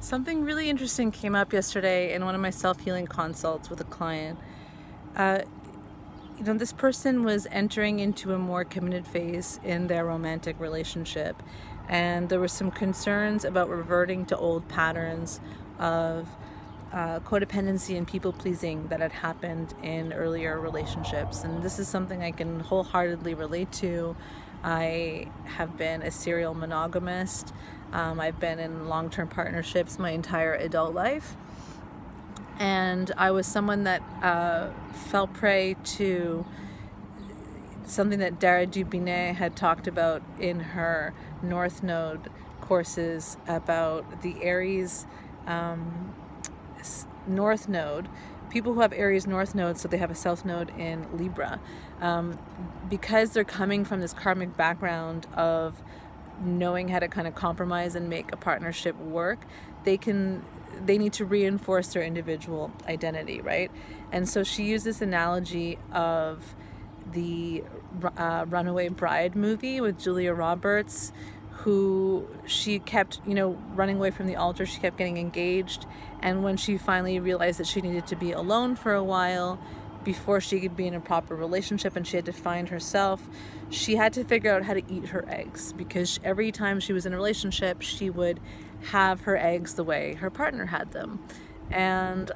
Something really interesting came up yesterday in one of my self-healing consults with a client. Uh, this person was entering into a more committed phase in their romantic relationship, and there were some concerns about reverting to old patterns of codependency and people-pleasing that had happened in earlier relationships. And this is something I can wholeheartedly relate to. I have been a serial monogamist. I've been in long-term partnerships my entire adult life. And I was someone that fell prey to something that Dara Dubinet had talked about in her North Node courses about the Aries North Node. People who have Aries North Node, so they have a South Node in Libra, because they're coming from this karmic background of knowing how to kind of compromise and make a partnership work, they need to reinforce their individual identity, right? And so she used this analogy of the Runaway Bride movie with Julia Roberts, who she kept, running away from the altar. She kept getting engaged. And when she finally realized that she needed to be alone for a while before she could be in a proper relationship and she had to find herself, she had to figure out how to eat her eggs, because every time she was in a relationship, she would have her eggs the way her partner had them. And,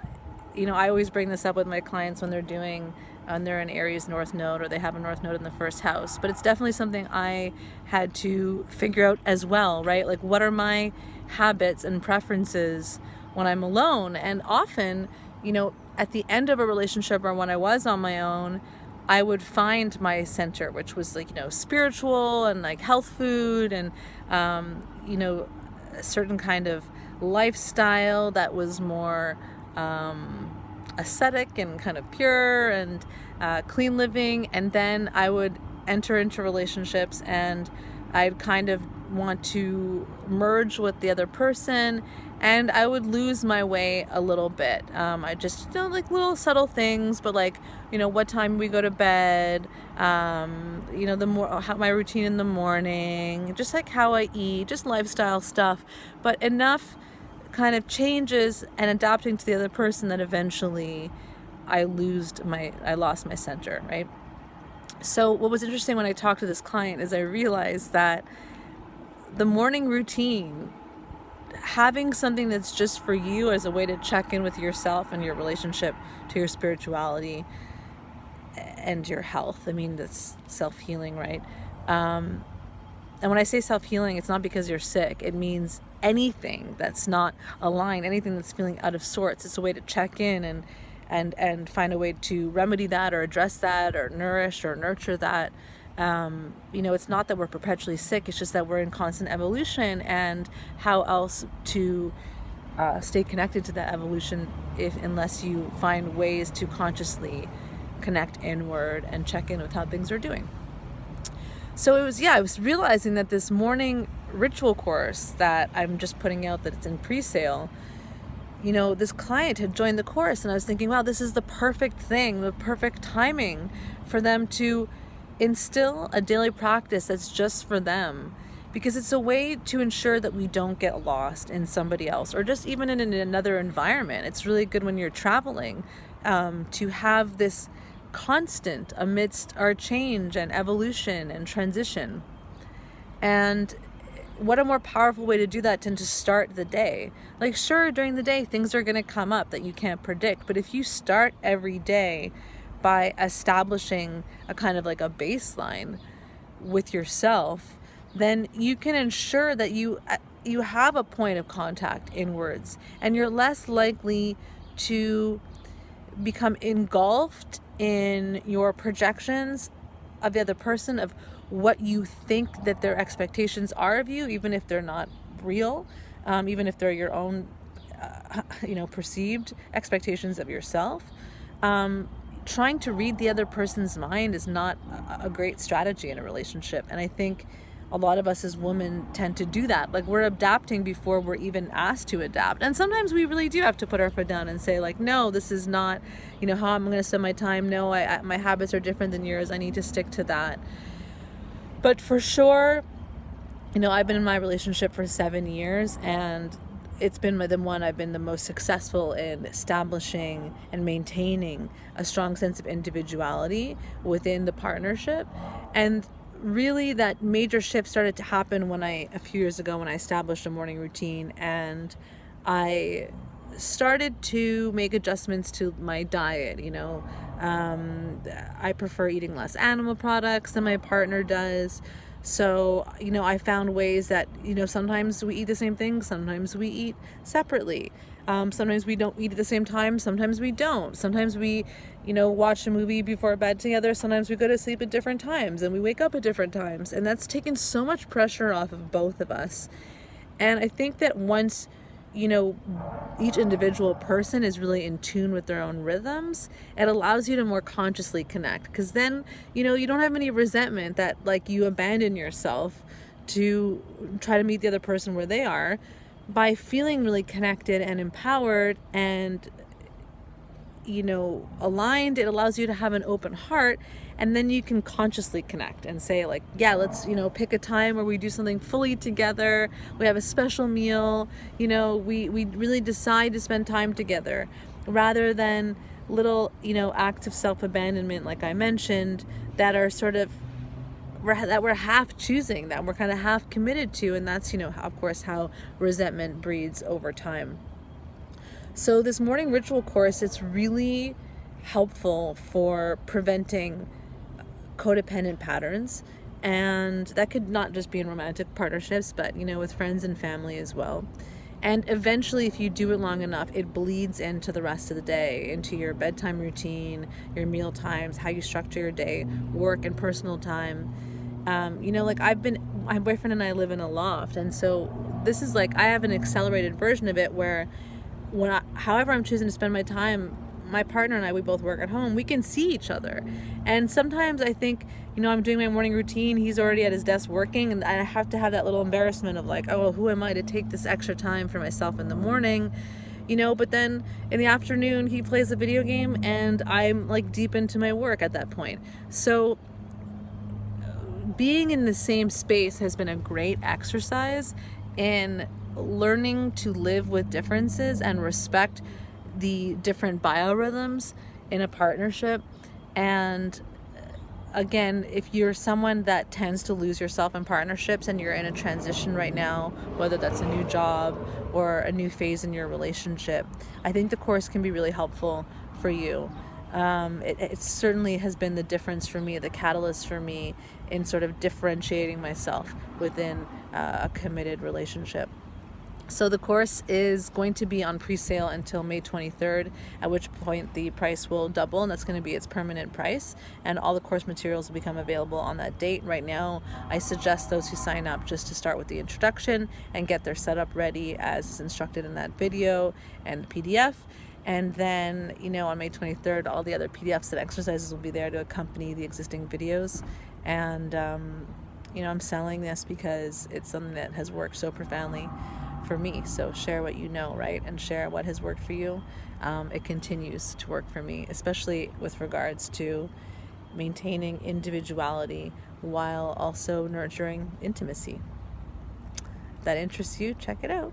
I always bring this up with my clients when they're in Aries North Node or they have a North Node in the first house. But it's definitely something I had to figure out as well, right? Like, what are my habits and preferences when I'm alone? And often, at the end of a relationship or when I was on my own, I would find my center, which was spiritual and health food and, a certain kind of lifestyle that was more ascetic and kind of pure and clean living. And then I would enter into relationships and I'd kind of want to merge with the other person, and I would lose my way a little bit. I just, little subtle things, but what time we go to bed, how my routine in the morning, just how I eat, just lifestyle stuff, but enough kind of changes and adapting to the other person that eventually I lost my center, right? So what was interesting when I talked to this client is I realized that the morning routine, having something that's just for you as a way to check in with yourself and your relationship to your spirituality and your health. That's self-healing, right? And when I say self-healing, it's not because you're sick. It means anything that's not aligned, anything that's feeling out of sorts. It's a way to check in and find a way to remedy that or address that or nourish or nurture that. It's not that we're perpetually sick. It's just that we're in constant evolution, and how else to stay connected to that evolution unless you find ways to consciously connect inward and check in with how things are doing. So I was realizing that this morning ritual course that I'm just putting out, that it's in pre-sale, this client had joined the course, and I was thinking, wow, this is the perfect thing, the perfect timing for them to instill a daily practice that's just for them, because it's a way to ensure that we don't get lost in somebody else or just even in another environment. It's really good when you're traveling to have this constant amidst our change and evolution and transition. And what a more powerful way to do that than to start the day. Sure, during the day things are going to come up that you can't predict, but if you start every day by establishing a kind of a baseline with yourself, then you can ensure that you have a point of contact inwards, and you're less likely to become engulfed in your projections of the other person, of what you think that their expectations are of you, even if they're not real, even if they're your own perceived expectations of yourself. Trying to read the other person's mind is not a great strategy in a relationship. And I think a lot of us as women tend to do that. We're adapting before we're even asked to adapt. And sometimes we really do have to put our foot down and say no, this is not, how I'm going to spend my time. No, my habits are different than yours. I need to stick to that. But for sure, I've been in my relationship for 7 years, and it's been the one I've been the most successful in establishing and maintaining a strong sense of individuality within the partnership. And really that major shift started to happen a few years ago, when I established a morning routine, and I started to make adjustments to my diet. I prefer eating less animal products than my partner does. So, I found ways that, sometimes we eat the same thing, sometimes we eat separately. Sometimes we don't eat at the same time, sometimes we don't. Sometimes we, watch a movie before bed together. Sometimes we go to sleep at different times and we wake up at different times. And that's taken so much pressure off of both of us. And I think that once each individual person is really in tune with their own rhythms, it allows you to more consciously connect, because then you don't have any resentment that you abandon yourself to try to meet the other person where they are. By feeling really connected and empowered and aligned, it allows you to have an open heart, and then you can consciously connect and say yeah, let's pick a time where we do something fully together, we have a special meal, we really decide to spend time together, rather than little acts of self-abandonment, like I mentioned, that are sort of that we're half choosing, that we're kind of half committed to. And that's of course how resentment breeds over time. So this morning ritual course, it's really helpful for preventing codependent patterns. And that could not just be in romantic partnerships, but with friends and family as well. And eventually, if you do it long enough, it bleeds into the rest of the day, into your bedtime routine, your meal times, how you structure your day, work and personal time. My boyfriend and I live in a loft. And so this is I have an accelerated version of it where however I'm choosing to spend my time, my partner and I, we both work at home, we can see each other. And sometimes I think, I'm doing my morning routine, he's already at his desk working, and I have to have that little embarrassment of oh, who am I to take this extra time for myself in the morning? But then in the afternoon, he plays a video game and I'm deep into my work at that point. So being in the same space has been a great exercise in learning to live with differences and respect the different biorhythms in a partnership. And again, if you're someone that tends to lose yourself in partnerships and you're in a transition right now, whether that's a new job or a new phase in your relationship, I think the course can be really helpful for you. It certainly has been the difference for me, the catalyst for me in sort of differentiating myself within a committed relationship. So the course is going to be on pre-sale until May 23rd, at which point the price will double, and that's going to be its permanent price. And all the course materials will become available on that date. Right now, I suggest those who sign up just to start with the introduction and get their setup ready as is instructed in that video and PDF. And then, on May 23rd, all the other PDFs and exercises will be there to accompany the existing videos. And, I'm selling this because it's something that has worked so profoundly for me. So share what you know, right? And share what has worked for you. It continues to work for me, especially with regards to maintaining individuality while also nurturing intimacy. If that interests you, check it out.